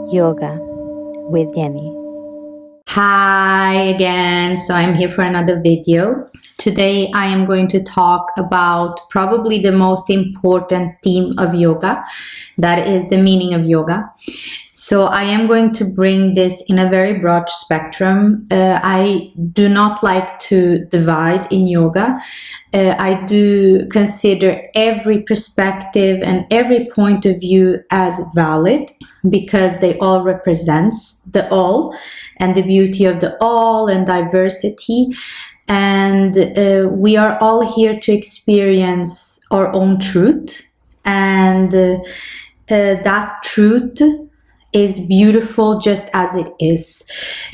Yoga with Jenny. Hi again. So I'm here for another video. Today I am going to talk about probably the most important theme of yoga, that is the meaning of yoga. So I am going to bring this in a very broad spectrum. I do not like to divide in yoga. I do consider every perspective and every point of view as valid because they all represents the all and the beauty of the all and diversity. And we are all here to experience our own truth. And that truth is beautiful just as it is.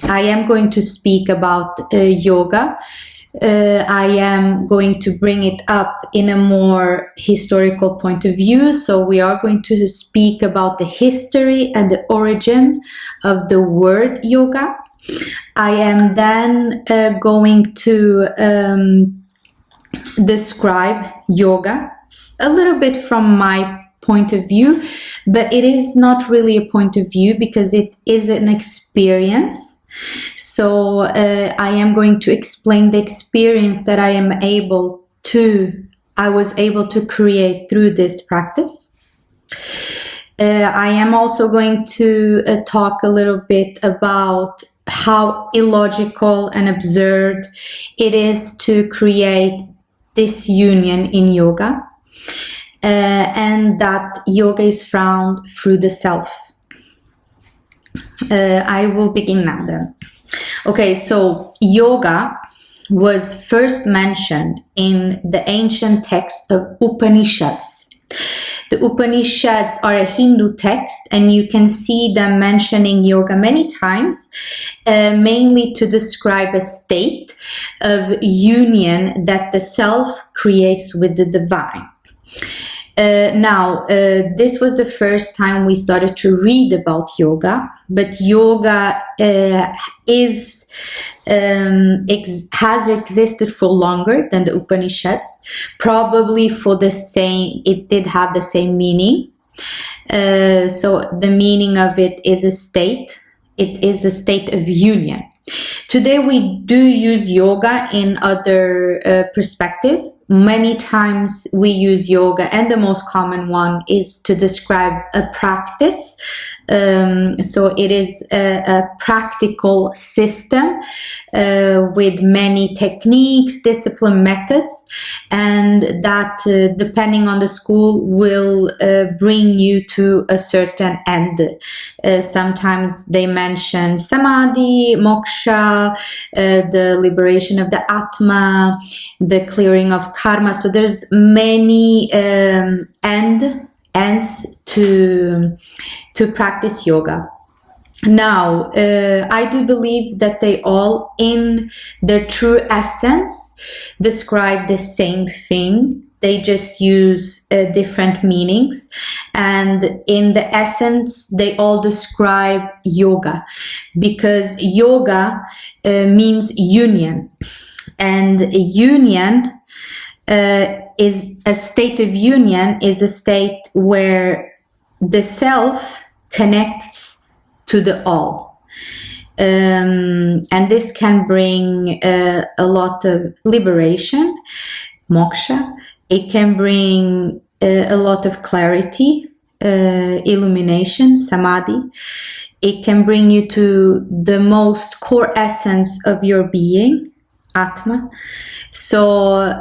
I am going to speak about yoga. I am going to bring it up in a more historical point of view. So we are going to speak about the history and the origin of the word yoga. I am then going to describe yoga a little bit from my point of view, but it is not really a point of view because it is an experience. So I am going to explain the experience that I was able to create through this practice. I am also going to talk a little bit about how illogical and absurd it is to create disunion in yoga. And that yoga is found through the self. I will begin now then. Okay, so yoga was first mentioned in the ancient text of Upanishads. The Upanishads are a Hindu text, and you can see them mentioning yoga many times, mainly to describe a state of union that the self creates with the divine. Now, this was the first time we started to read about yoga, but yoga has existed for longer than the Upanishads, probably it did have the same meaning. So the meaning of it is a state of union. Today we do use yoga in other perspective. Many times we use yoga, and the most common one is to describe a practice. So it is a practical system with many techniques, discipline methods, and that depending on the school will bring you to a certain end. Sometimes they mention samadhi, moksha, the liberation of the atma, the clearing of karma. So there's many ends to practice yoga. Now, I do believe that they all, in their true essence, describe the same thing. They just use different meanings. And in the essence, they all describe yoga, because yoga means union. And union is a state of union, is a state where the self connects to the all. And this can bring a lot of liberation, moksha. It can bring a lot of clarity, illumination, samadhi. It can bring you to the most core essence of your being, atma. So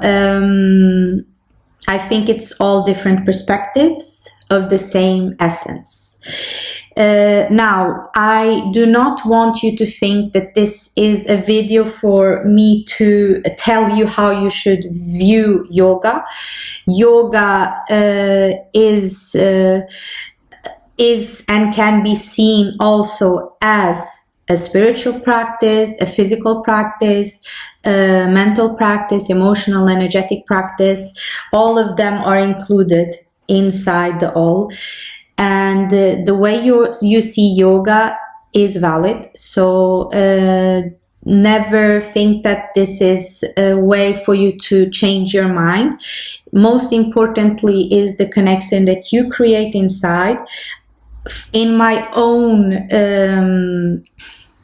I think it's all different perspectives of the same essence. Now, I do not want you to think that this is a video for me to tell you how you should view yoga. Yoga is and can be seen also as a spiritual practice, a physical practice, a mental practice, emotional, energetic practice. All of them are included inside the all. And the way you see yoga is valid. So never think that this is a way for you to change your mind. Most importantly is the connection that you create inside. in my own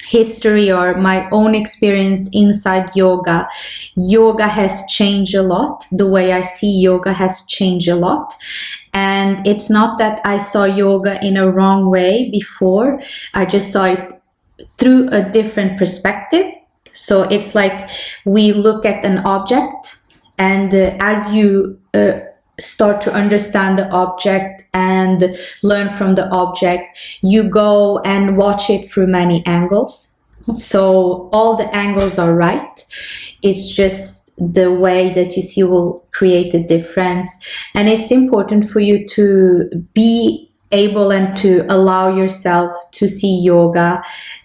history or my own experience inside yoga, yoga has changed a lot. The way I see yoga has changed a lot. And it's not that I saw yoga in a wrong way before. I just saw it through a different perspective. So it's like we look at an object, and as you start to understand the object and learn from the object, you go and watch it through many angles. So all the angles are right. It's just the way that you see will create a difference. And it's important for you to be able and to allow yourself to see yoga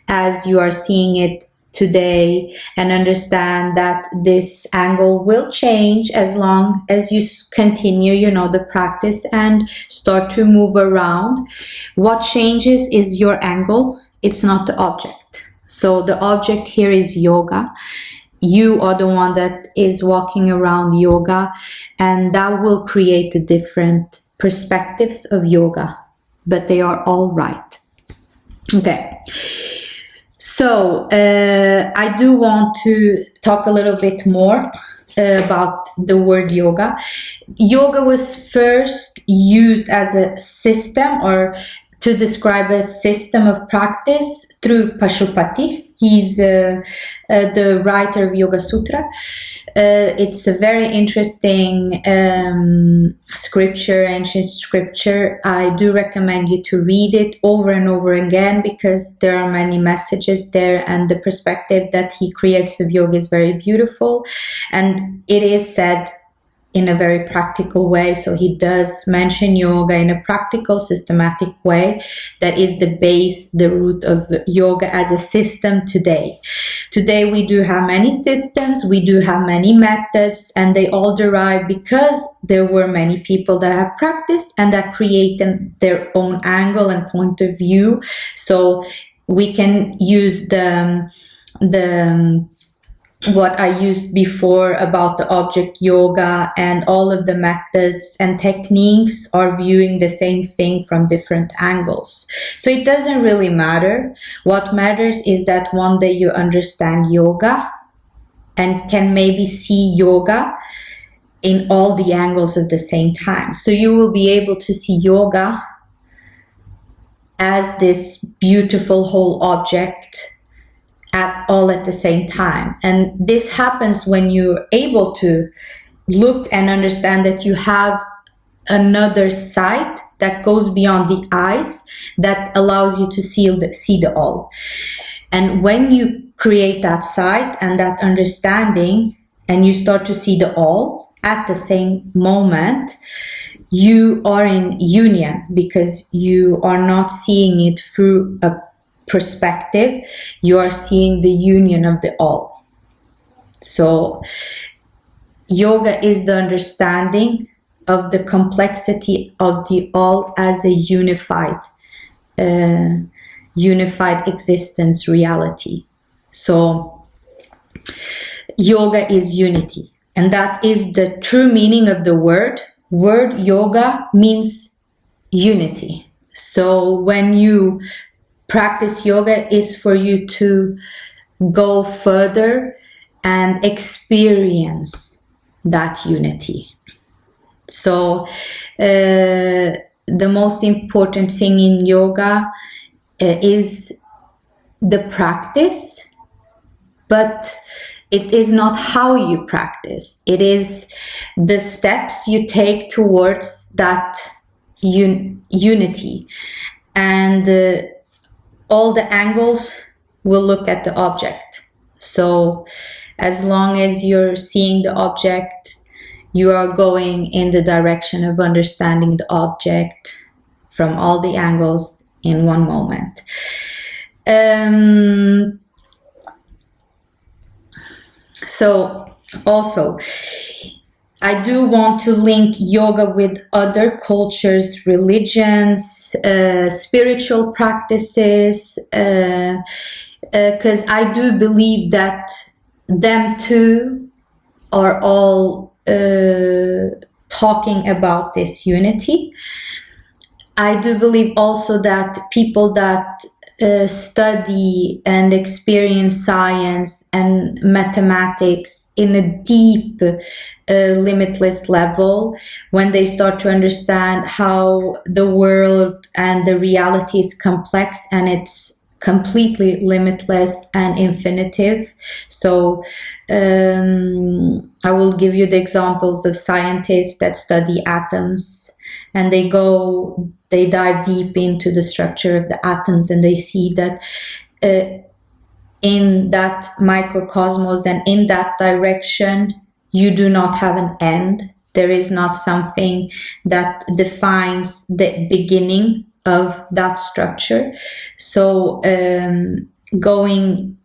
as you are seeing it today, and understand that this angle will change as long as you continue, the practice and start to move around. What changes is your angle. It's not the object. So the object here is yoga. You are the one that is walking around yoga, and that will create the different perspectives of yoga, but they are all right. Okay. So I do want to talk a little bit more about the word yoga. Yoga was first used as a system, or to describe a system of practice, through Pashupati. He's the writer of Yoga Sutra. It's a very interesting scripture, ancient scripture. I do recommend you to read it over and over again, because there are many messages there, and the perspective that he creates of yoga is very beautiful. And it is said in a very practical way. So he does mention yoga in a practical, systematic way that is the base, the root of yoga as a system today. Today we do have many systems, we do have many methods, and they all derive because there were many people that have practiced and that created their own angle and point of view. So we can use what I used before about the object yoga, and all of the methods and techniques are viewing the same thing from different angles. So it doesn't really matter. What matters is that one day you understand yoga and can maybe see yoga in all the angles at the same time. So you will be able to see yoga as this beautiful whole object all at the same time. And this happens when you're able to look and understand that you have another sight that goes beyond the eyes, that allows you to see the all. And when you create that sight and that understanding, and you start to see the all at the same moment, you are in union, because you are not seeing it through a perspective, you are seeing the union of the all. So yoga is the understanding of the complexity of the all as a unified existence reality. So yoga is unity, and that is the true meaning of the word. Word yoga means unity. So when you practice yoga, is for you to go further and experience that unity. So the most important thing in yoga is the practice, but it is not how you practice. It is the steps you take towards that unity. And all the angles will look at the object. So as long as you're seeing the object, you are going in the direction of understanding the object from all the angles in one moment. So also, I do want to link yoga with other cultures, religions, spiritual practices, because I do believe that them too are all talking about this unity. I do believe also that people that study and experience science and mathematics in a deep, limitless level, when they start to understand how the world and the reality is complex and it's completely limitless and infinitive. So I will give you the examples of scientists that study atoms, and they dive deep into the structure of the atoms, and they see that in that microcosmos and in that direction, you do not have an end. There is not something that defines the beginning of that structure. So going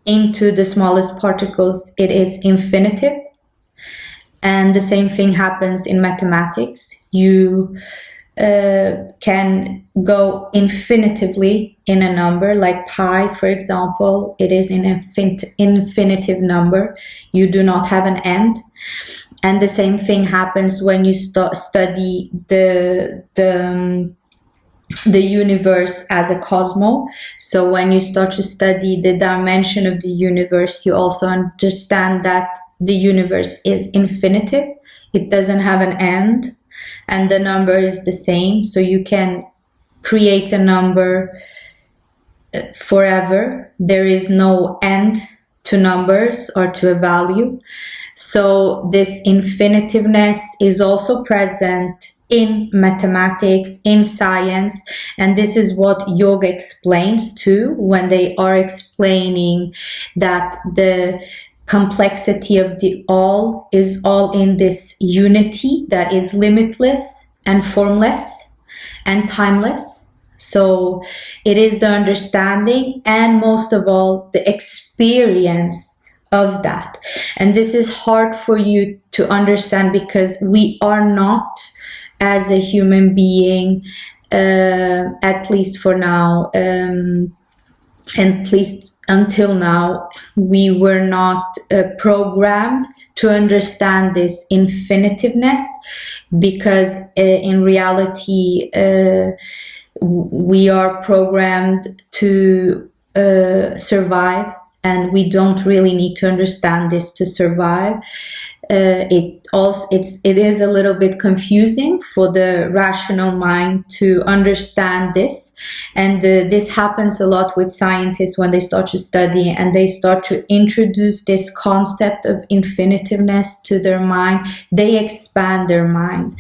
into the smallest particles, it is infinitive. And the same thing happens in mathematics. You can go infinitively in a number, like pi, for example. It is an infinitive number. You do not have an end. And the same thing happens when you study the universe as a cosmos. So when you start to study the dimension of the universe, you also understand that the universe is infinitive. It doesn't have an end, and the number is the same. So you can create a number forever. There is no end to numbers or to a value. So this infinitiveness is also present in mathematics, in science, and this is what yoga explains too, when they are explaining that the complexity of the all is all in this unity that is limitless and formless and timeless. So it is the understanding and most of all the experience of that. And this is hard for you to understand because we are not, as a human being, at least for now, at least until now, we were not programmed to understand this infinitiveness, because in reality, we are programmed to survive, and we don't really need to understand this to survive. It is a little bit confusing for the rational mind to understand this, and this happens a lot with scientists when they start to study and they start to introduce this concept of infinitiveness to their mind. They expand their mind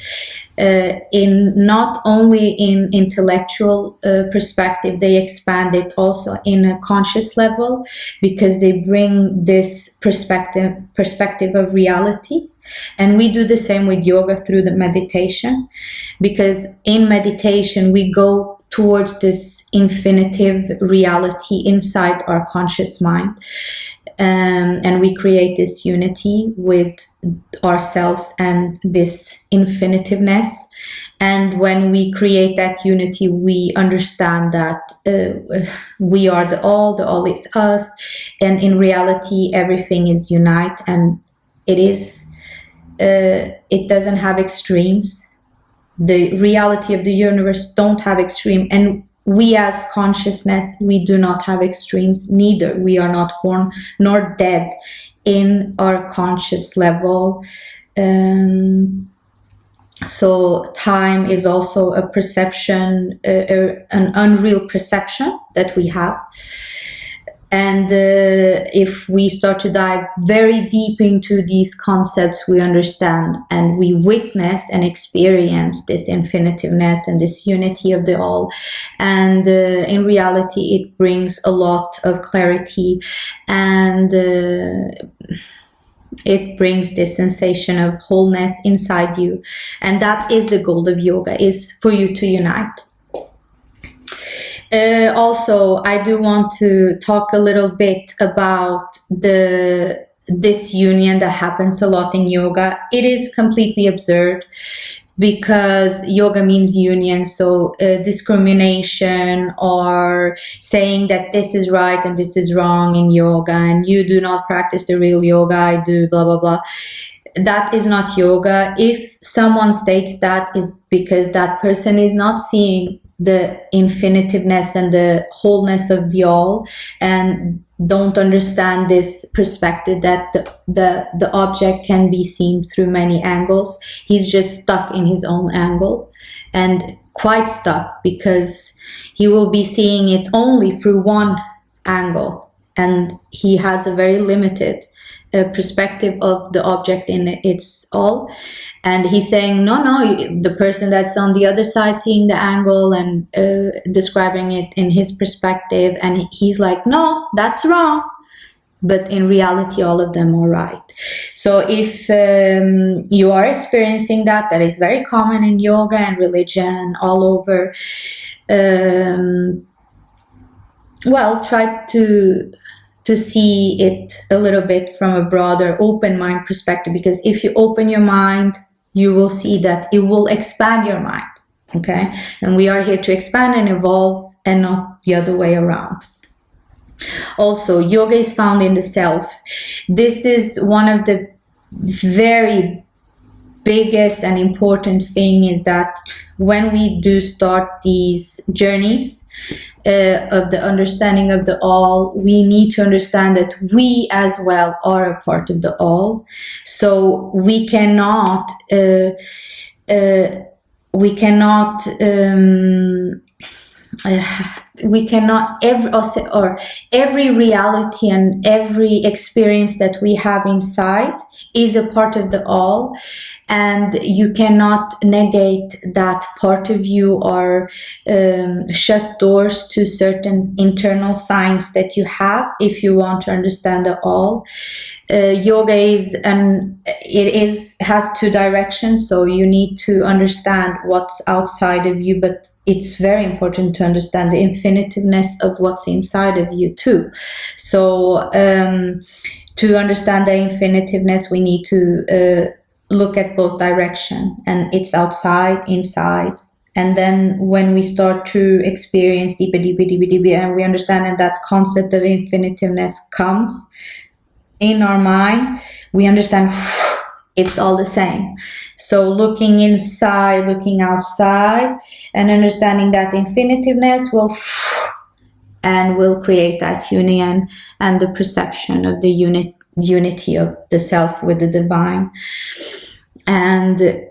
in not only in intellectual perspective, they expand it also in a conscious level, because they bring this perspective of reality. And we do the same with yoga through the meditation, because in meditation we go towards this infinitive reality inside our conscious mind, and we create this unity with ourselves and this infinitiveness. And when we create that unity, we understand that we are the all is us, and in reality everything is unite, and it doesn't have extremes. The reality of the universe don't have extreme, and we as consciousness, we do not have extremes neither. We are not born nor dead in our conscious level. So time is also a perception, an unreal perception that we have. And if we start to dive very deep into these concepts, we understand and we witness and experience this infinitiveness and this unity of the all. And in reality, it brings a lot of clarity, and it brings this sensation of wholeness inside you. And that is the goal of yoga, is for you to unite. Also, I do want to talk a little bit about this union that happens a lot in yoga. It is completely absurd, because yoga means union. So discrimination or saying that this is right and this is wrong in yoga, and you do not practice the real yoga, I do, blah, blah, blah. that is not yoga. If someone states that, is because that person is not seeing the infinitiveness and the wholeness of the all, and don't understand this perspective that the object can be seen through many angles. He's just stuck in his own angle, and quite stuck, because he will be seeing it only through one angle, and he has a very limited perspective of the object in its all. And he's saying, no, the person that's on the other side seeing the angle and describing it in his perspective, and he's like, no, that's wrong. But in reality, all of them are right. So if you are experiencing that, that is very common in yoga and religion all over. Well, try to see it a little bit from a broader, open mind perspective, because if you open your mind, you will see that it will expand your mind. Okay, and we are here to expand and evolve, and not the other way around. Also, yoga is found in the self. This is one of the very biggest and important thing, is that when we do start these journeys of the understanding of the all, we need to understand that we as well are a part of the all. So we cannot every reality and every experience that we have inside is a part of the all, and you cannot negate that part of you, or shut doors to certain internal signs that you have if you want to understand the all. Yoga has two directions, so you need to understand what's outside of you, but it's very important to understand the infinitiveness of what's inside of you too. So to understand the infinitiveness, we need to look at both directions, and it's outside, inside. And then when we start to experience deeper, and we understand that that concept of infinitiveness comes in our mind, we understand it's all the same. So looking inside, looking outside, and understanding that infinitiveness will create that union and the perception of the unity of the self with the divine. And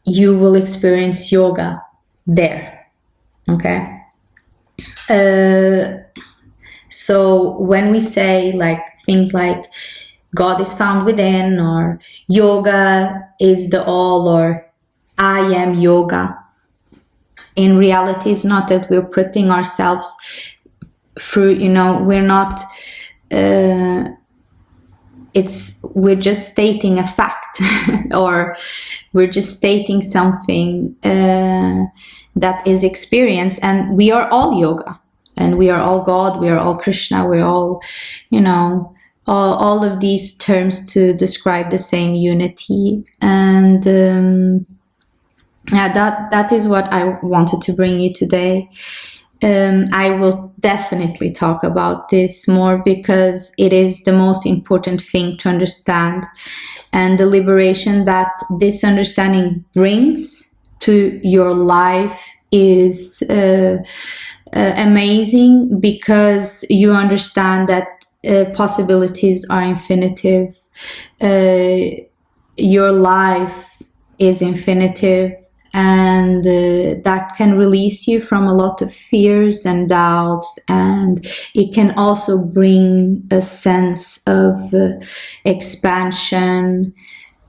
you will experience yoga there. Okay. So when we say like things like God is found within, or yoga is the all, or I am yoga, in reality, it's not that we're putting ourselves through, we're not, we're just stating a fact, or we're just stating something that is experienced, and we are all yoga, and we are all God, we are all Krishna, we're all, all of these terms to describe the same unity. And that is what I wanted to bring you today. I will definitely talk about this more, because it is the most important thing to understand, and the liberation that this understanding brings to your life is amazing, because you understand that possibilities are infinitive. Your life is infinitive, and that can release you from a lot of fears and doubts, and it can also bring a sense of expansion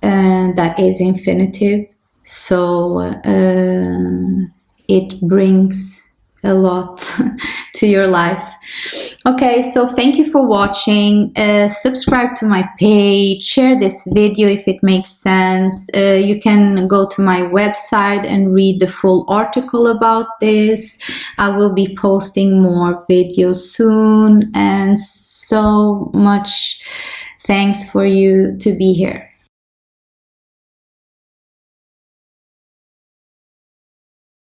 that is infinitive. So it brings a lot to your life. Okay, so thank you for watching. Subscribe to my page, share this video if it makes sense. You can go to my website and read the full article about this. I will be posting more videos soon, and so much thanks for you to be here.